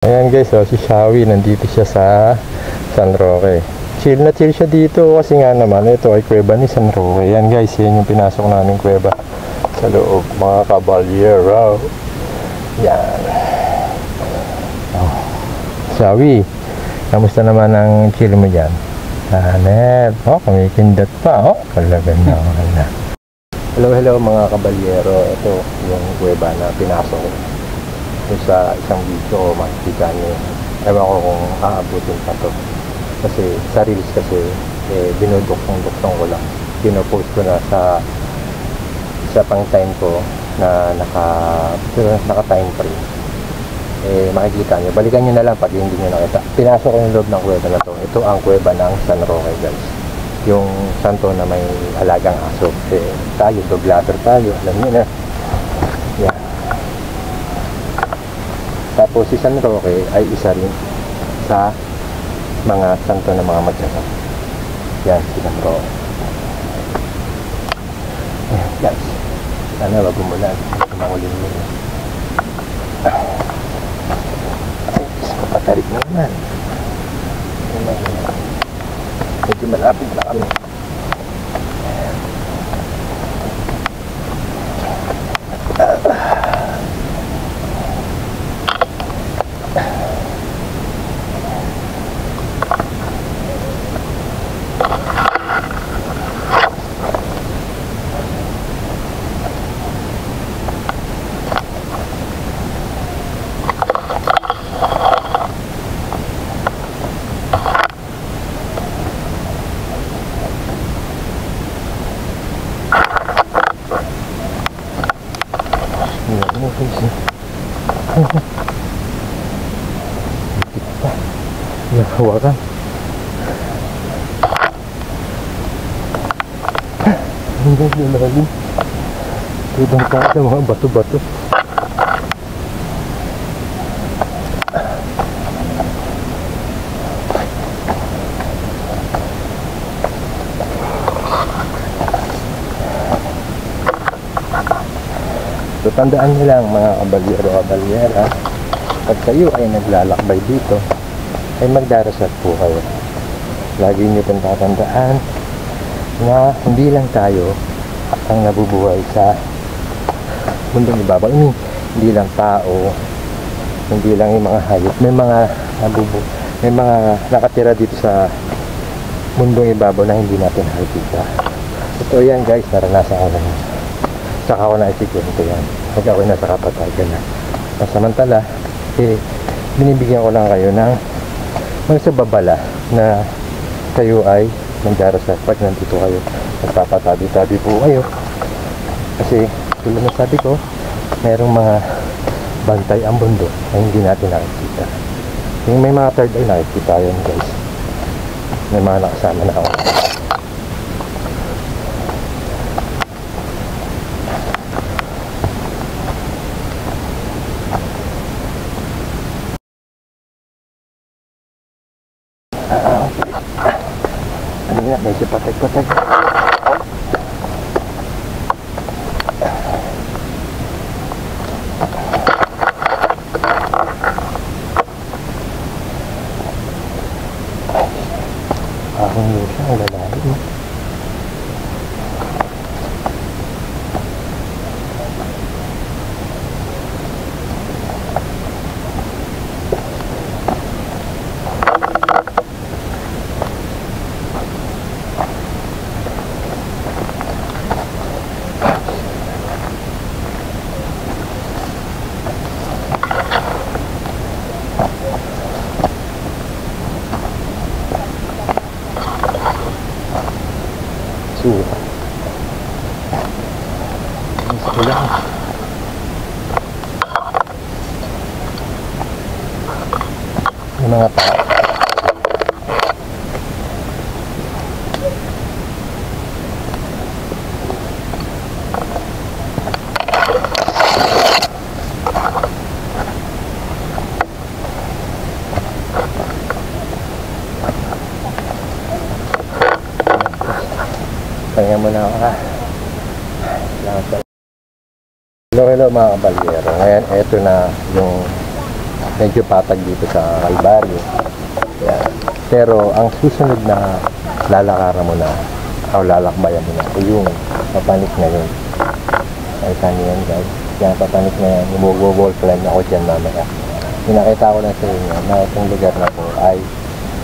Ayan guys, oh, si Shawi nandito siya sa San Roque. Chill na chill siya dito kasi nga naman ito ay kuweba ni San Roque. Ayan guys, yan yung pinasok namin kuweba sa loob, mga kabalyero. Yan. Oh. Shawi, kamusta naman ang chill mo dyan? Hanep. Oh, kumikindot pa. Oh, kalagan na. Hello mga kabalyero. Ito yung kuweba na pinasok sa isang video, makikita nyo. Ewan ko kung aabutin pa to kasi sa reels kasi binuduktong ko lang, pinopost ko na sa pang time ko na naka time frame. Makikita nyo, balikan nyo na lang pag hindi nyo nakita. Pinasok ko yung loob ng kuweba na to. Ito ang kuweba ng San Roque guys, yung santo na may alagang aso. Tayo dog lover tayo, alam nyo na. Yan. Tapos si San Roque ay isa rin sa mga santo ng mga magsasaka. Yan, si San Roque. Ayan guys, sana wag umulan, manguling mo. Matarik na naman. Medyo malapit na kami. Hawakan. Hindi na lagi. Tudang ka sa mga bato-bato. So tandaan nyo lang mga kabalyero-kabalyera, pag kayo ay naglalakbay dito ay magdarasal po kayo. Lagi nyo pong tatandaan na hindi lang tayo ang nabubuhay sa mundong ibabaw. Hindi lang tao, hindi lang yung mga hayop, may mga nakatira dito sa mundong ibabaw na hindi natin nakikita. Ito yan guys, naranasan ko lang. Saka ako na isikwento yan pag ako nasa kapatagan na. Samantala binibigyan ko lang kayo ng magsababala na kayo ay magdarasal pag nandito kayo, magpapatabi-tabi po kayo kasi tulad na sabi ko, mayroong mga bantay ang bundok na hindi natin nakikita. Yung may mga third eye nakikita yan guys, may mga nakasama na ako. Ano nga, medyo patag-patag. Ahong lusa, ang lalalim. Yung mga tao. Kaya mo na ako ha. Hello mga kabalyero. Ngayon eto na yung medyo patag dito sa Calvario. Yan. Pero ang susunod na lalakaran mo na o lalakbayan mo na yung papanik na yun. Ay saan yan guys, yan papanik na yan, wall climb ako dyan mamaya. Pinakita ko lang sa inyo na itong lugar na po ay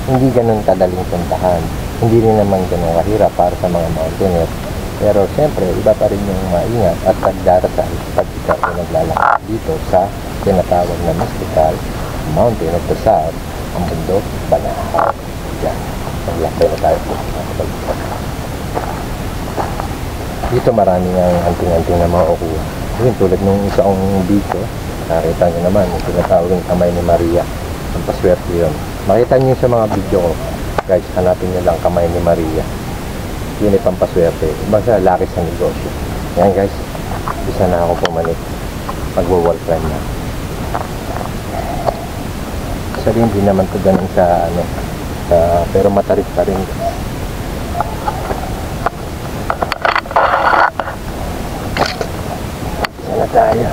hindi ganun kadaling puntahan, hindi rin naman ganun kahirap para sa mga mountaineers. Pero siyempre, iba pa rin yung maingat at pagdarasal pag ikaw ay naglalakad dito sa tinatawag na mystical Mountain of the South, ang bundok Banahaw. Yan, naglakbay na tayo po. Dito maraming ang anting-anting na makukuha. Yun, tulad nung isa kong video, nakita nyo naman yung tinatawag yung kamay ni Maria. Ang paswerte yun. Makita nyo sa mga video ko, guys, hanapin nyo lang kamay ni Maria. Yun ay pampaswerte. Basta laki sa negosyo. Yan guys, isa na ako pumanik. Mag-wall climb na. Actually hindi naman ito ganun sa ano, pero matarik pa rin. Isa na tayo.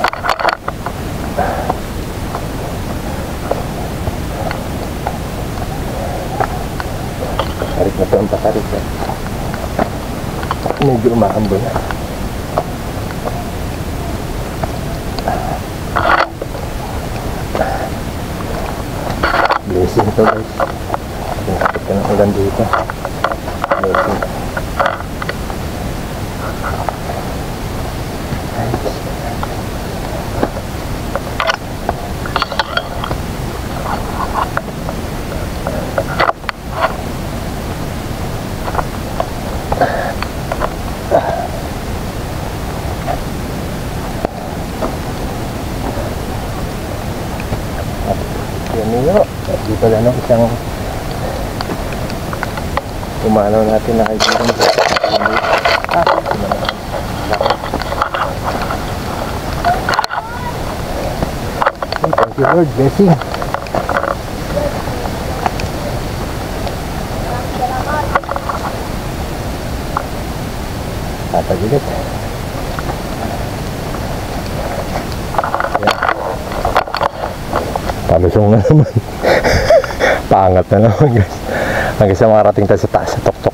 Tarik na ito ang patarik eh. Medyo umaambo na. Blessing to guys. Nakapit ka ng ulan dito. Blessing. Dito lang ng isang umanaw natin na kaibigan. Thank you Lord, blessing. Tatagilit. Palusong na naman. Pangat na naman guys. Hanggang sa makarating tayo sa taas sa tuktok.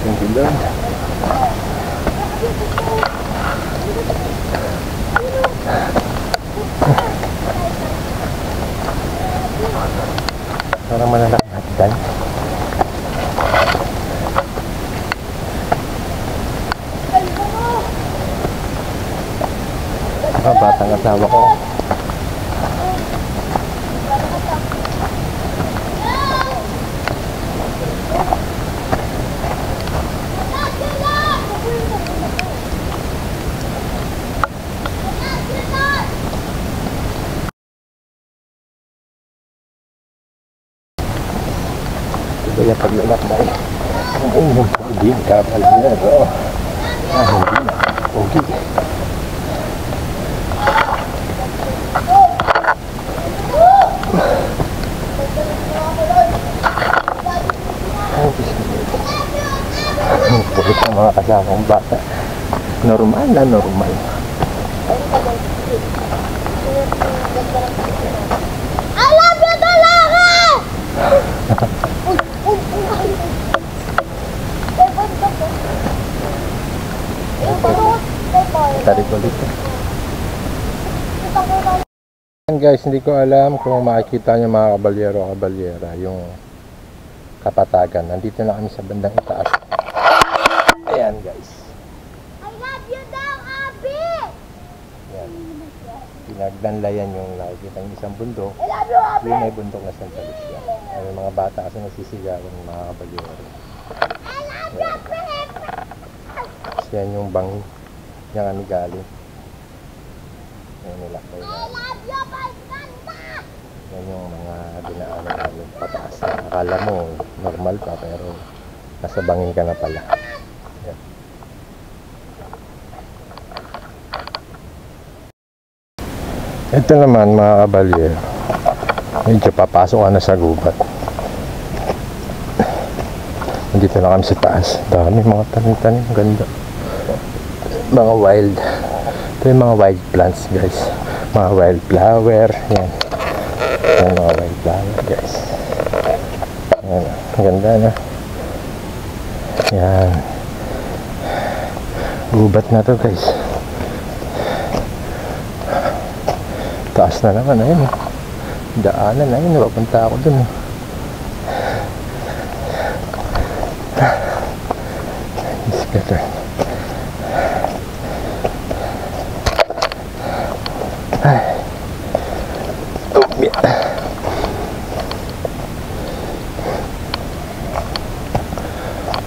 Thank you Lord. Parang malalaki hagdan. Batang asawa ko. Kaya paglalakbay ang inyong pagding kabalero. Hindi na. Okay. Ang kulit ng mga kasamang bata. Normal na normal. I love you, talaga! Tarik ulit. Ayan guys, hindi ko alam kung makikita nyo mga kabalyero-kabalyera yung Kapatagan. Nandito na kami sa bandang itaas. Ayan guys. I love you daw, Abi! Ayan. Pinagdanlayan yung nakikita yung isang bundok. I love you, Abi! Yung may bundok na Santa Lucia. May mga bata kasi nasisigawan ng mga kabalyero. I love you, Abi! Kasi yan yung bangin. Yan kami galing. Yan nilakbay I namin. love you, Paskanta! Yan yung mga dinaanan namin pataas. Akala mo normal pa pero nasa bangin ka na pala. Yan. Ito naman mga kabalyer, medyo papasok ka na sa gubat. Nandito na kami sa taas. Dami mga tanim-tanim, ganda. Mga wild. Ito yung mga wild plants guys. Mga wild flower. Yan. Yan mga wild flower guys. Yan. Ang ganda na. Yan. Gubat na to guys. Taas na naman. Ayun. Daanan. Ayun. Napapunta ako dun. It's better. Oh, yeah.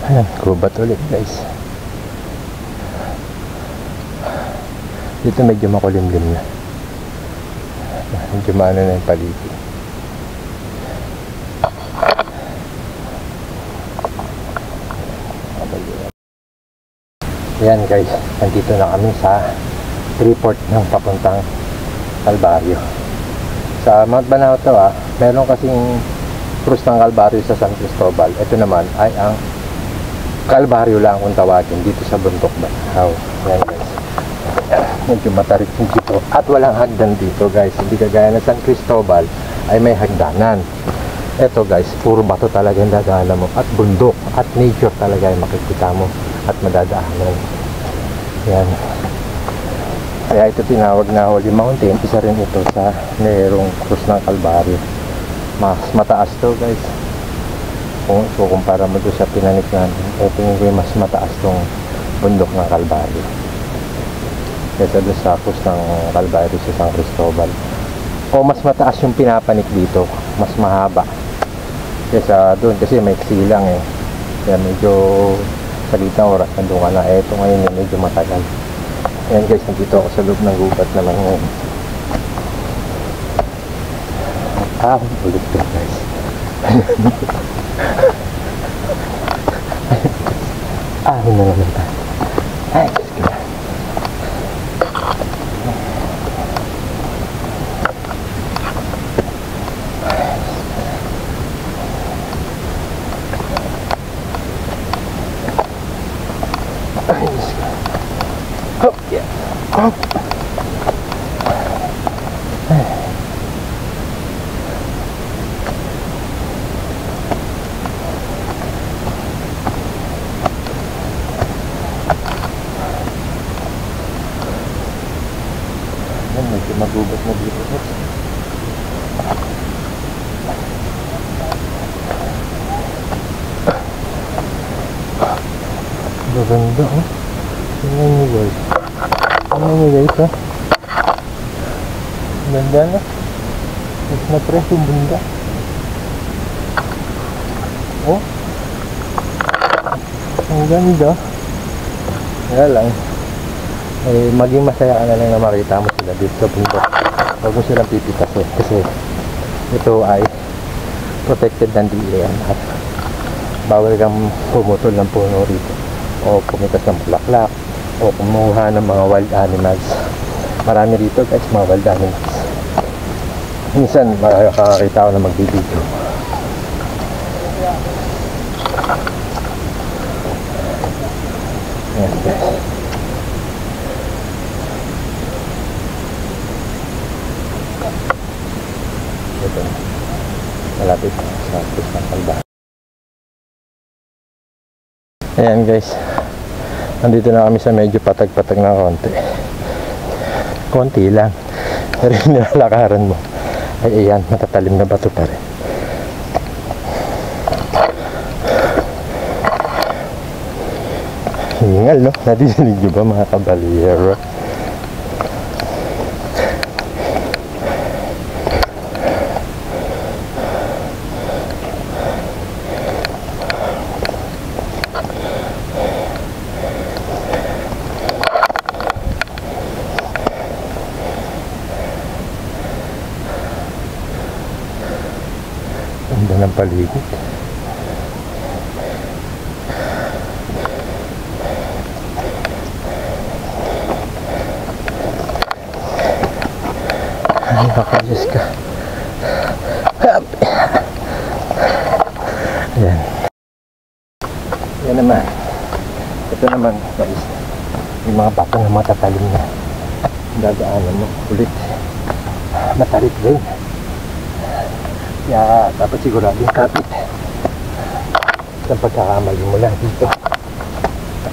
Ayan, gubat ulit guys. Dito medyo makulimlim na. Medyo maano na yung paligid. Ayan guys, nandito na kami sa Freeport ng papuntang Calvario. Sa Mount Banahaw to meron kasing cruise ng Calvario sa San Cristobal. Ito naman ay ang Calvario lang kung tawagin dito sa Bundok Banahaw. Ayan guys, medyo matarik yung dito at walang hagdan dito guys. Hindi kagaya na San Cristobal ay may hagdanan. Ito guys, puro bato talaga yung dadaanan mo at bundok at nature talaga yung makikita mo at madadaanan. Yan. Kaya ito tinawag na Holy Mountain. Isa rin ito sa mayroong cruise ng Calvario. Mas mataas to guys. Kung kukumpara mo doon sa pinanik natin, ito yung mas mataas tong bundok ng Calvario kaysa doon sa cruise ng Calvario sa San Cristobal. O mas mataas yung pinapanik dito, mas mahaba kaysa doon kasi may silang kaya medyo sa litang oras nandun ka na. Eto ngayon medyo matagal. Ayan guys, nandito ako sa loob ng gubat naman ngayon. Ulit to guys. Na naman tayo. Ay, sige na. Hop, yeah. Hop. Medyo magubat na dito. Maganda tingnan nyo guys. Tingnan nyo guys ganda na. Mas na-press yung bunda. Ang ganda. Kaya lang maging masaya ka na lang na makita mo sila dito sa bundok. Huwag mo silang pipitasin kasi ito ay protected ng DEM at bawal kang pumutol ng puno rito o pumitas ng bulaklak o kumuha ng mga wild animals. Marami rito guys, mga wild animals. Minsan makakakita ko na magbibideo. Ayan guys. Ito na. Malapit na sa cruise ng Calvario. Ayan guys. Nandito na kami sa medyo patag-patag na konti. Konti lang. Pero yung nilalakaran mo ay ayan, matatalim na bato pa rin. Hingal no? Nadidinig nyo ba mga kabalero? Ganda ng paligid. Ay, nakayos ka. Ayan. Yan naman. Ito naman, guys. Yung mga bato na matatalim na. Dadaanan mo ulit. Matarik din. Kaya dapat siguradong kapit. Sa pagkakamali mo lang dito.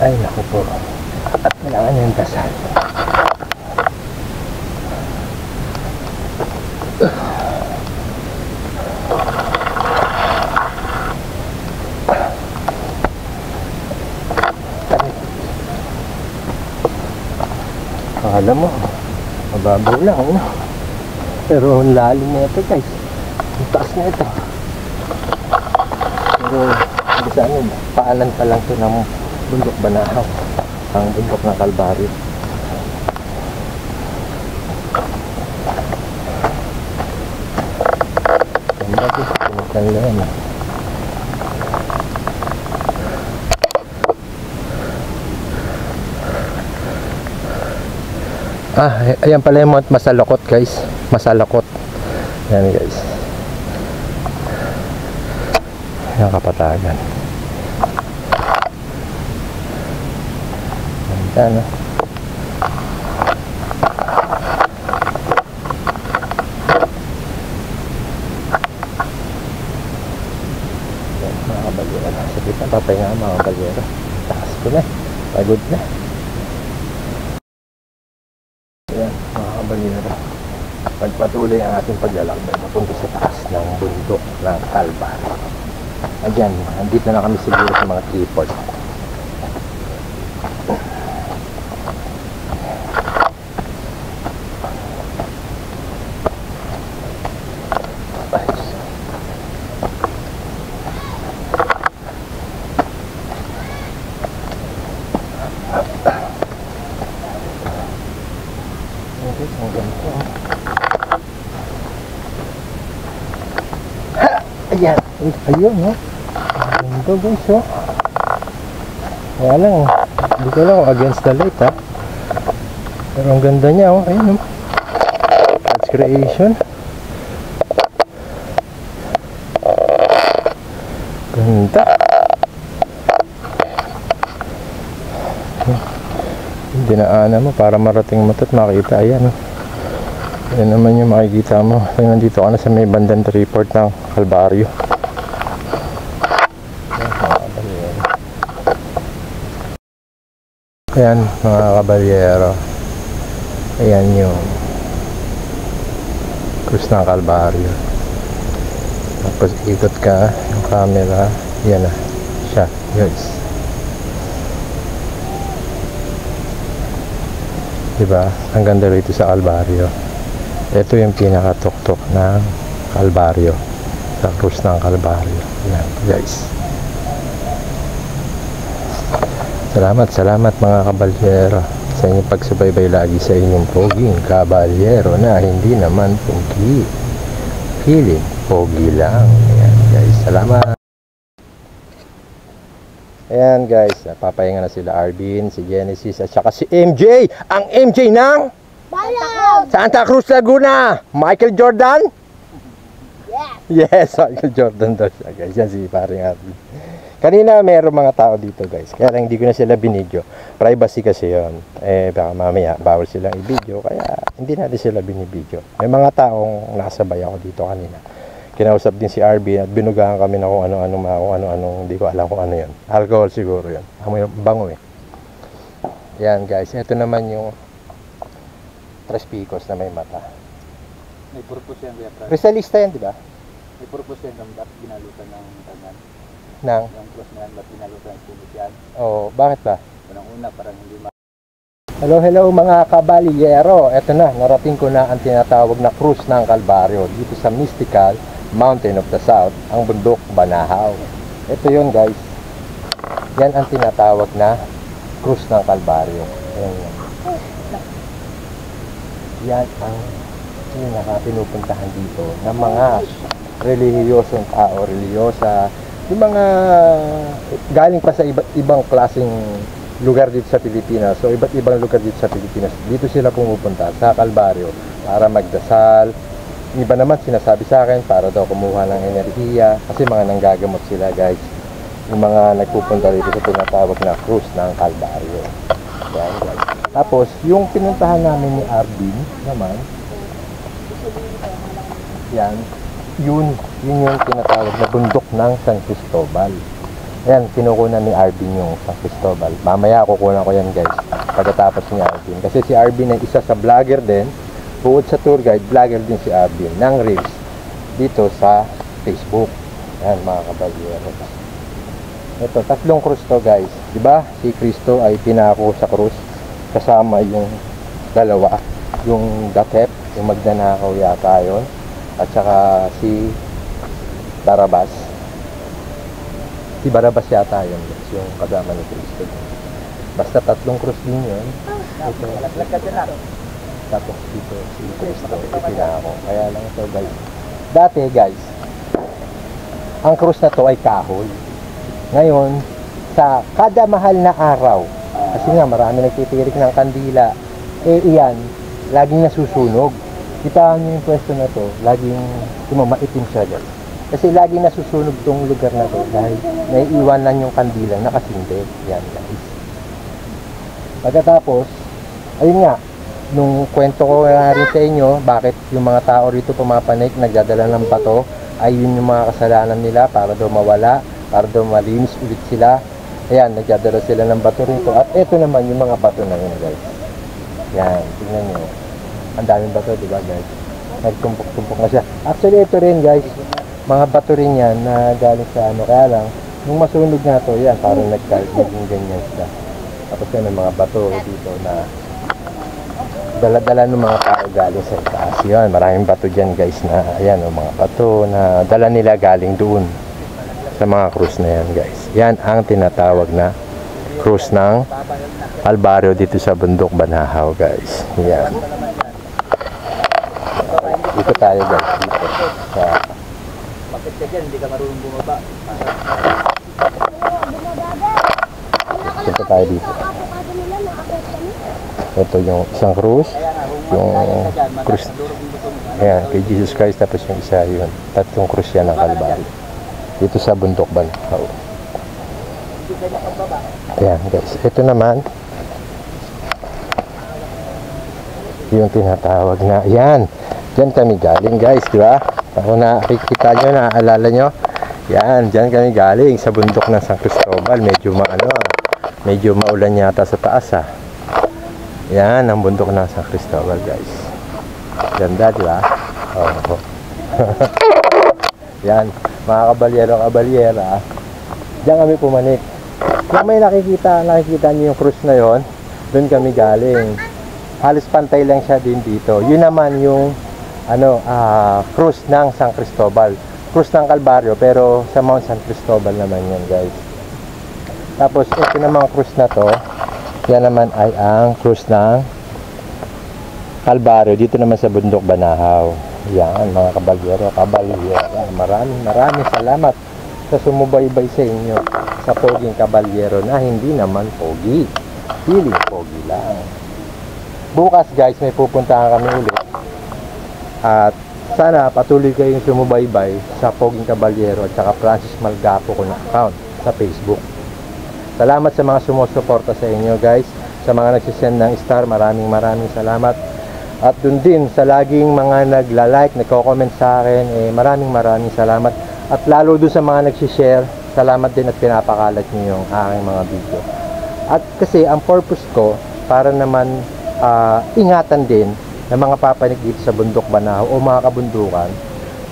Ay, naku po. At kailangan yung dasal. Akala mo, mababaw lang, ano? Pero ang lalim na ito, guys. Ang taas na ito. Pero, hindi sa ano, paanan pa lang ito ng bundok Banahaw. Ang bundok ng Kalbaryo. Ang bago, pinatanlaan. Ayan pala yung masalakot, guys. Masalakot. Ayan, guys. Ayan, Kapatagan. Ayan, no? Ayan, mga kabalyero. Saglit na papahinga, mga kabalyero. Takas ko na. Pagod na. Ayan, mga kabalyero. Pagpatuloy ang ating paglalakbay papunta sa taas ng bundok ng Kalbaryo. Ayan, andito na kami siguro sa mga tripod. Ayan, ayun, no? Ito, guys, oh. Kaya lang, hindi ko lang against the light, ha? Pero ang ganda niya, oh. Ayun, oh. That's creation. Ganda. Dinaanan mo para marating mo at makita. Ayan, oh. Ayan naman yung makikita mo. Ayan, nandito ka na sa may bandang report ng Kalbaryo. Ayan, mga kabalyero. Ayan yung krus ng Kalbaryo. Tapos ikot ka yung camera. Yan na siya, guys. Diba? Ang ganda rito sa Kalbaryo. Ito yung pinakatuktok ng Kalbaryo, sa krus ng Kalbaryo. Yan, guys. Salamat mga kabalyero sa inyong pagsubaybay lagi sa inyong poging kabalyero na hindi naman pogi. Feeling pogi lang. Ayan, guys. Salamat. Ayan, guys. Papahinga na sila Arvin, si Genesis at saka si MJ. Ang MJ ng Santa Cruz, Laguna. Michael Jordan? Yes, Michael Jordan daw siya, guys. Yan si paring Arvin. Kanina mayroong mga tao dito, guys. Kaya lang hindi ko na sila binidyo. Privacy kasi yon. Baka mamaya bawal silang i-video. Kaya hindi natin sila binibidyo. May mga taong nasabay ako dito kanina. Kinausap din si Arvin at binugahan kami na kung ano-anong hindi ko alam kung ano yun. Alcohol siguro yun. Bango eh. Yan, guys. Ito naman yung Tres Picos na may mata. May purpose yan, Beatrice. Crystalista yan, di ba? May purpose yan kung dapat ginalutan ng tanan. Yung cross na yan, ba't ginalutan ng pulis yan? Oo, bakit ba? Unang-una, parang hindi Hello mga kabalyero. Ito na, narating ko na ang tinatawag na krus ng Kalbaryo dito sa mystical Mountain of the South, ang bundok Banahaw. Ito yun, guys. Yan ang tinatawag na krus ng Kalbaryo. Ayan yan. Yan ang pinaka-pinupuntahan dito ng mga relihiyosong tao, reliyosa, yung mga galing pa sa ibang klaseng lugar dito sa Pilipinas. So iba't ibang lugar dito sa Pilipinas. Dito sila pumupunta sa Kalbaryo para magdasal. Yung iba naman sinasabi sa akin para daw kumuha ng enerhiya kasi mga nanggagamot sila guys. Yung mga nagpupunta dito sa tinatawag na Krus ng Kalbaryo. Yan guys. Tapos yung pinuntahan namin ni Arvin naman, yan, yun yung tinatawag na bundok ng San Cristobal. Ayan, kinukunan ni Arvin yung San Cristobal. Mamaya kukunan ko yan guys pagkatapos ni Arvin. Kasi si Arvin ay isa sa vlogger din. Bukod sa tour guide, vlogger din si Arvin ng Reels dito sa Facebook. Ayan mga kabalyero. Ito, 3 krus to guys. Diba? Si Cristo ay pinako sa krus. Kasama yung dalawa. Yung Gatep, yung magnanakaw yata yun. At saka si Barabas. Si Barabas yata yun guys, yung kasama ni Cristo. Basta 3 krus din yun. Ito. Tapos dito si Cristo ipinako. Kaya lang ito guys. Dati guys, ang krus na to ay kahoy. Ngayon, sa kada mahal na araw, kasi nga marami nagtitirik ng kandila, iyan, laging nasusunog. Kita nyo yung pwesto na to, laging tumamaitim siya guys. Kasi laging nasusunog tong lugar na to dahil naiiwanan yung kandila nakasindi. Yan guys. Pagkatapos, ayun nga, nung kwento ko nga rin sa inyo, bakit yung mga tao rito pumapanik, nagdadala ng bato, ay yun yung mga kasalanan nila para daw mawala, para daw malinis ulit sila. Ayan, nagdadala sila ng bato rito. At ito naman yung mga bato na yun guys. Yan, tingnan nyo. Ang daming bato, diba guys? Nagtumpok-tumpok na siya. Actually, ito rin guys, mga bato rin yan na galing sa ano. Kaya lang, nung masunog nga to, yan, parang naging ganyan sila. Tapos yan, ang mga bato dito na dala-dala ng mga tao galing sa itaas. Yan, maraming bato dyan guys na, ayan, mga bato na dala nila galing doon sa mga krus na yan guys. Yan ang tinatawag na krus ng Kalbaryo dito sa bundok Banahaw guys. Yan. Dito tayo guys. Dito sa... Bakit ka dyan? Hindi ka marunong bumaba. Dito tayo dito. Ito yung isang krus. Yung krus. Ayan, kay Jesus Christ. Tapos yung isa yun. 3 krus yan ng Kalbaryo. Dito sa bundok Banahaw. Ayan guys. Ito naman yung tinatawag na, yan. Diyan kami galing guys, di ba? Ako nakikita nyo, naaalala nyo. Yan, diyan kami galing sa bundok ng San Cristobal. Medyo maulan yata sa taas ah. Yan, ang bundok ng San Cristobal guys. Ganda, di ba? Oh. Yan, mga kabalyero-kabalyera. Diyan kami pumanik. Kung may nakikita nyo yung krus na yon, doon kami galing. Halos pantay lang siya din dito. Yun naman yung krus ng San Cristobal. Krus ng Kalbaryo, pero sa Mount San Cristobal naman yan guys. Tapos ito namang krus na to, yan naman ay ang krus ng Kalbaryo dito naman sa bundok Banahaw. Yan mga kabalyero. Maraming salamat sa sumubaybay sa inyo sa poging kabalyero na hindi naman pogi. Feeling pogi lang. Bukas guys may pupuntahan kami ulit. At sana patuloy kayong sumubaybay sa Poging Kabalyero at saka Francis Malgapo ko na account sa Facebook. Salamat sa mga sumusuporta sa inyo guys. Sa mga nagsisend ng star, maraming salamat. At dun din sa laging mga nagla-like, nagko-comment sa akin, maraming salamat. At lalo dun sa mga nagsishare, salamat din at pinapakalat niyo yung aking mga video. At kasi ang purpose ko para naman ingatan din ng mga papanik dito sa bundok Banahaw o mga kabundukan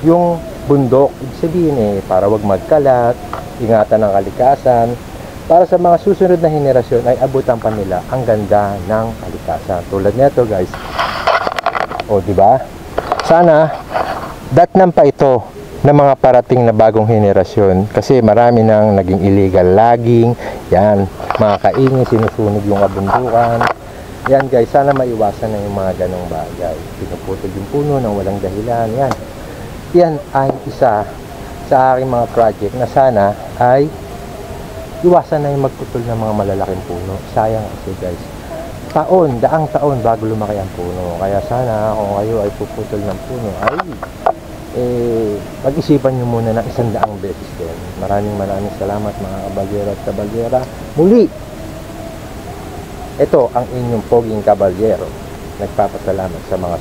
yung bundok. Ibig sabihin para wag magkalat, ingatan ng kalikasan, para sa mga susunod na henerasyon ay abutan pa nila ang ganda ng kalikasan. Tulad nito guys. O di ba? Sana datnan pa ito ng mga parating na bagong henerasyon kasi marami nang naging illegal logging. Yan, mga kaingin, sinusunog yung kabundukan. Yan guys, sana maiwasan na yung mga ganong bagay. Pinuputol yung puno ng walang dahilan. Yan ay isa sa aking mga project na sana ay iwasan na yung magputol ng mga malalaking puno. Sayang kasi guys. daang taon bago lumaki ang puno. Kaya sana kung kayo ay puputol ng puno ay pag-isipan nyo muna ng 100 beses din. Maraming salamat mga kabalyero at kabalyera. Muli, ito ang inyong poging kabalyero. Nagpapasalamat sa mga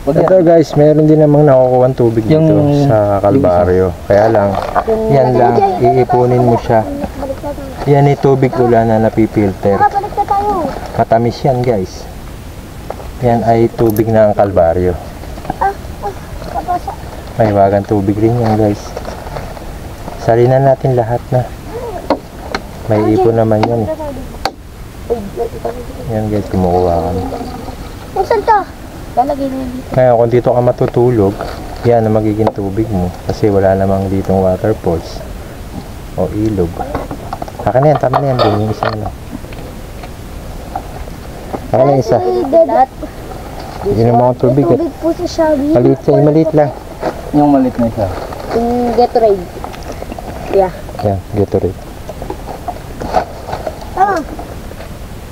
ito guys, meron din namang nakukuha tubig dito sa Kalbaryo. Kaya lang, yan lang, iipunin mo siya. Yan ay tubig ulan na napipilter. Balik na tayo. Katamis yan guys. Yan ay tubig na ang Kalbaryo. Kabasa. May wagang tubig rin yan guys. Salinan natin lahat na. May ipon naman yan. Yan guys, kumukuha kami. Saan to? Lalagay na dito. Ngayon, kung dito ka matutulog, yan ang magiging tubig mo. Kasi wala namang ditong waterfalls o ilog. Saka na yan, tama na yan. Yung isa na. Saka na isa. Inom mo ang tubig. Tubig po si Shabby. Maliit lang. Yung malit na isa. Yung Gatorade. Yeah. Yan, Gatorade. Tama.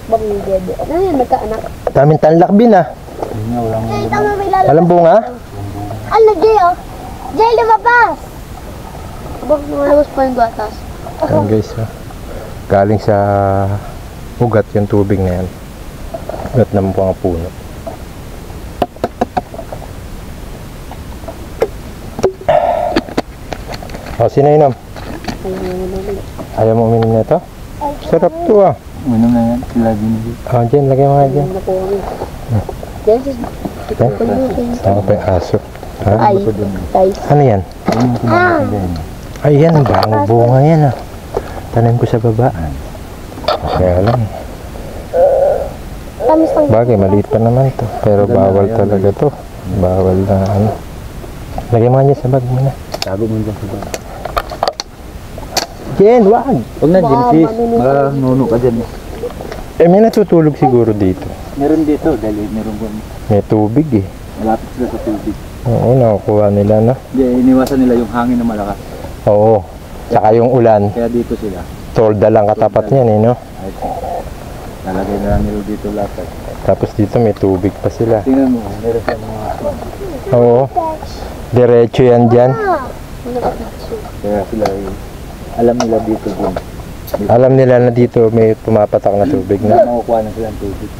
Bamigad. Ano yan, nagkaanak? Daming tanlakbin ah. Yun nga, walang Ay, tama, may lalabas. Walang bunga? Ano, Jay, oh? Jay, lumabas! Bakit lumalabas pa yung gatas? Yan guys, oh. Galing sa ugat yung tubig na yan. Ugat ng mga puno. O, sino inom? Ayaw mo uminom na ito? Sarap to ah. Uminom na yan, sila din. Ah, dyan, lagay mo nga dyan. Then, sis, Saan pa yung aso? Ha? ay, guys. Ano yan? Yung kumakas din. Ay, yan. Bang bunga yan ah. Tanim ko sa baba. Kaya lang. Tamis ng Bagay, maliit pa naman to. Pero bawal talaga to. Bawal na ano. Lagay mo nga dyan sa bag mo na. Tago mo dyan sa bag. Jen, wag! Huwag na, Jimsis. Nuno ka dyan. Eh, may natutulog siguro dito. Meron dito, dahil meron po. May tubig eh. Malapit sila sa tubig. Oo, nakukuha nila na. Hindi, iniwasan nila yung hangin na malakas. Oo. Tsaka yung ulan. Kaya dito sila. Tolda lang katapat niyan eh, no? Ay, nalagay na lang nila dito lahat. Tapos dito may tubig pa sila. Tingnan mo, meron siya mga Oo. Diretso yan dyan. kaya sila alam nila dito din. Alam nila na dito may pumapatak na tubig na. Makukuha na silang tubig.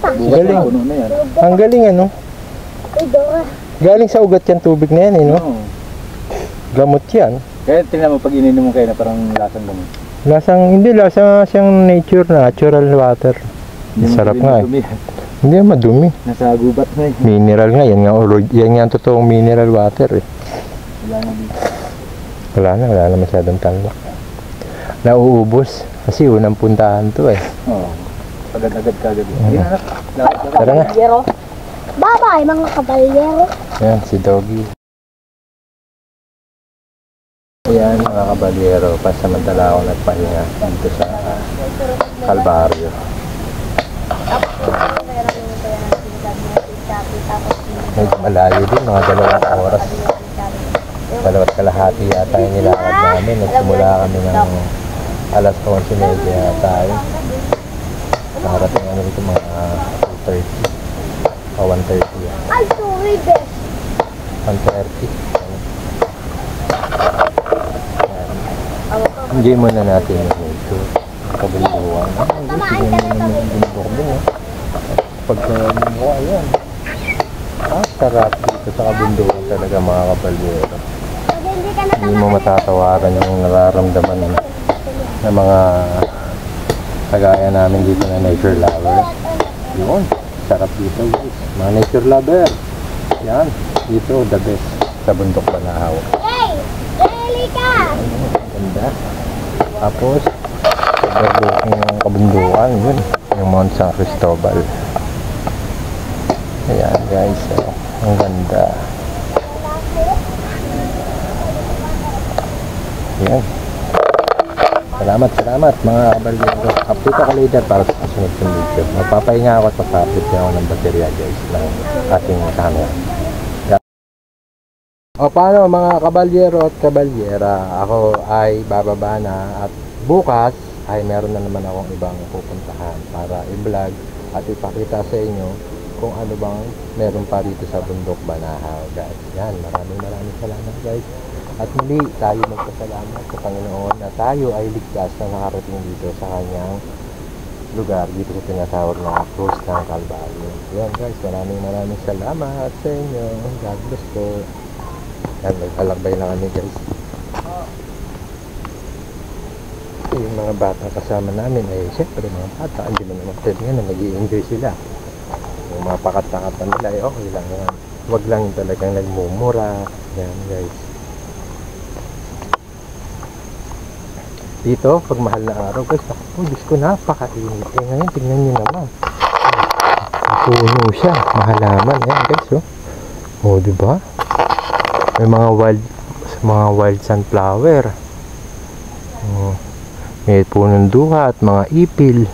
Galing. Puno na yan. Ang galing ano? Ay, Dora. Galing sa ugat yan tubig na yan eh, no? Oo. Gamot yan. Kaya tingnan mo pag ininom mo kayo na parang lasang gamot. Hindi, lasa siyang natural water. Sarap nga eh. Dumi. Hindi madumi. Nasa gubat na eh. Mineral nga, yan nga ang totoong mineral water eh. Wala na dito. Wala na masyadong tanlak. Nauubos kasi unang puntahan to eh. Oo. Agad-agad kagad. Hindi na. Lakad. Tara na. Kabalyero. Bye-bye, mga kabalyero. Yan, si Doggy. Ayan mga kabalyero, pasamantala ako nagpahinga dito sa Kalbaryo. Medyo malayo din, mga 2 oras. 2 kalahati yata yung nilakad namin. Nagsimula kami ng alas 11:30 tayo. Nakarating ano dito mga 2:30 o 1:30 yan. Ay, sorry, best. 1:30. Enjoy muna natin yung ito. Kabunduan. Sige mo naman yung bundok din eh. Pagka mukha yan. Sarap dito sa kabunduan talaga mga kabalyero. Pag hindi ka na Hindi mo matatawaran yung nararamdaman ng mga kagaya namin dito na nature lover. Yun. Sarap dito guys. Mga nature lover. Yan. Dito the best sa bundok Banahaw. Hey! Really ka! Ganda. Tapos, overlooking ng kabundukan, yun. Yung Mount San Cristobal. Ayan guys, oh, ang ganda. Ayan. Salamat mga kabalyero. Update ako later para sa kasunod ng video. Magpapahinga ako at magpa-update ako ng baterya guys ng ating camera. O paano mga kabalyero at kabalyera, ako ay bababa na at bukas ay meron na naman akong ibang pupuntahan para i-vlog at ipakita sa inyo kung ano bang meron pa rito sa bundok Banahaw, guys. Yan, maraming salamat, guys. At muli tayo magpasalamat sa Panginoon na tayo ay ligtas na nakarating dito sa kanyang lugar, dito sa tinatawag na Krus ng Kalbaryo. Yan, guys, maraming salamat sa inyo. God bless po. Yan, naglalakbay na kami, guys. Yung mga bata kasama namin ay syempre mga bata, hindi mo naman pwede nga na nag-i-enjoy sila. Yung mga pakat-pakatan nila ay okay lang yan. Huwag lang yung talagang nagmumura. Yan, guys. Dito, pag mahal na araw, guys, oh, Diyos ko, napakainit. Eh, ngayon, tingnan nyo naman. Puno siya. Mahalaman. Yan, guys, oh. Oh, diba? May mga wild sunflower. Oh. May punong duha at mga ipil.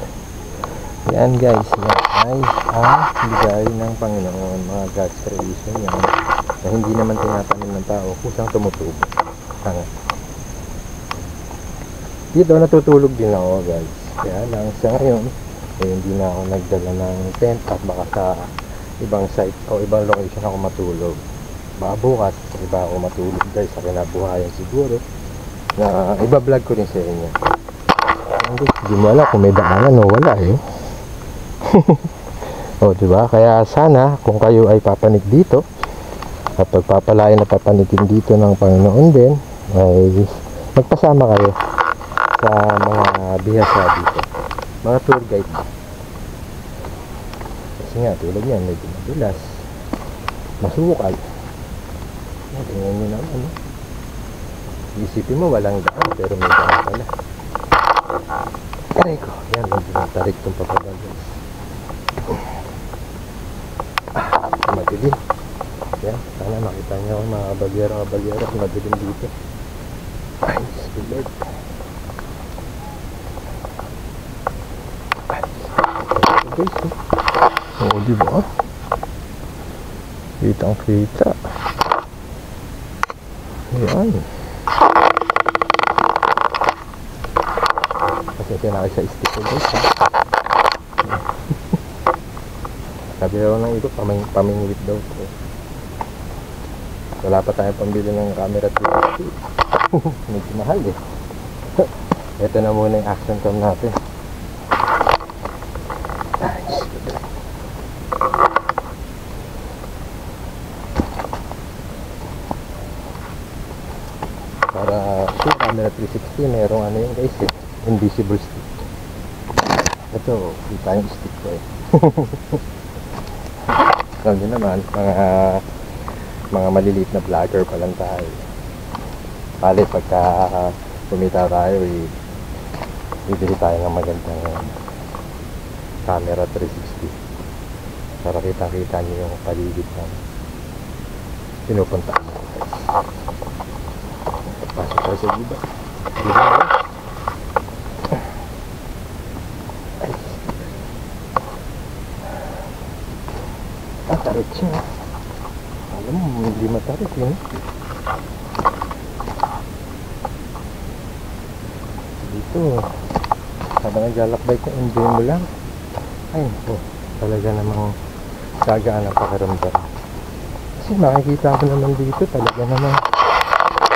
Yan, guys. Yan ay ang bigay ng Panginoon. Mga God's creation yan. Na hindi naman tinatanim ng tao. Kusang tumutubo. Dito natutulog din ako, guys. Kaya lang sa ngayon hindi na ako nagdala ng tent at baka sa ibang site o ibang location ako matulog. Baka bukas iba ako matulog, guys, sa kinabuhayan siguro na iba-vlog ko rin sa inyo. Hindi mo alam kung may daanan o wala eh. O diba? Kaya sana kung kayo ay papanik dito at pagpapalain na papanikin dito ng Panginoon din ay magpasama kayo sa mga bihasa dito, mga tour guide. Kasi nga tulad yan, medyo madulas, masukal. Tingnan nyo naman, no? Isipin mo walang daan pero may daan pala. Aray ko, yan, medyo matarik itong papagal, guys. Madilim. Yan, sana makita nyo mga bagyera, madilim dito. Ay, Lord. Guys, oh, diba? Kitang kita. Ayan. Kasi sinakay sa stick ko, guys, ha? Sabi daw ng ito, pamingwit daw ko. Wala pa tayong pambili ng camera 360. Medyo mahal eh. Ito na muna yung action cam natin. Para sa camera 360 merong ano yun, guys, eh, invisible stick. Ito, kita yung stick ko eh. Alam nyo naman, mga maliliit na vlogger pa lang tayo. Pali pagka kumita tayo, bibili tayo ng magandang camera 360 para kita-kita nyo yung paligid ng pinupunta mo. Pasok tayo sa giba. Tarik siya. Alam mo, hindi matarik yun. Dito, habang naglalakbay ka, enjoy mo lang. Ay, oh, talaga namang sagaan ang pakiramdam. Kasi makikita ko naman dito, talaga namang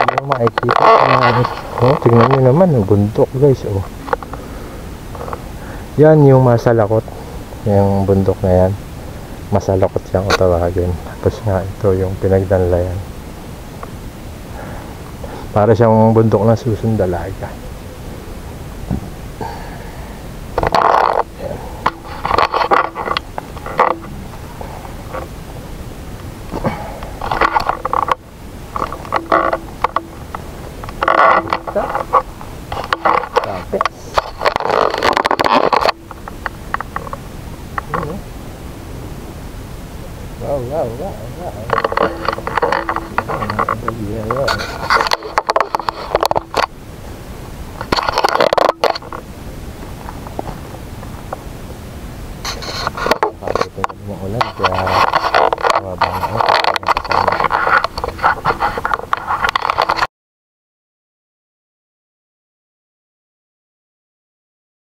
ano makikita ko. Oh, tingnan nyo naman, oh, bundok, guys, oh. Yan yung masalakot, yung bundok na yan. Masalakot siyang tawagin. Tapos nga ito yung pinagdanlayan. Para siyang bundok na susundalaga.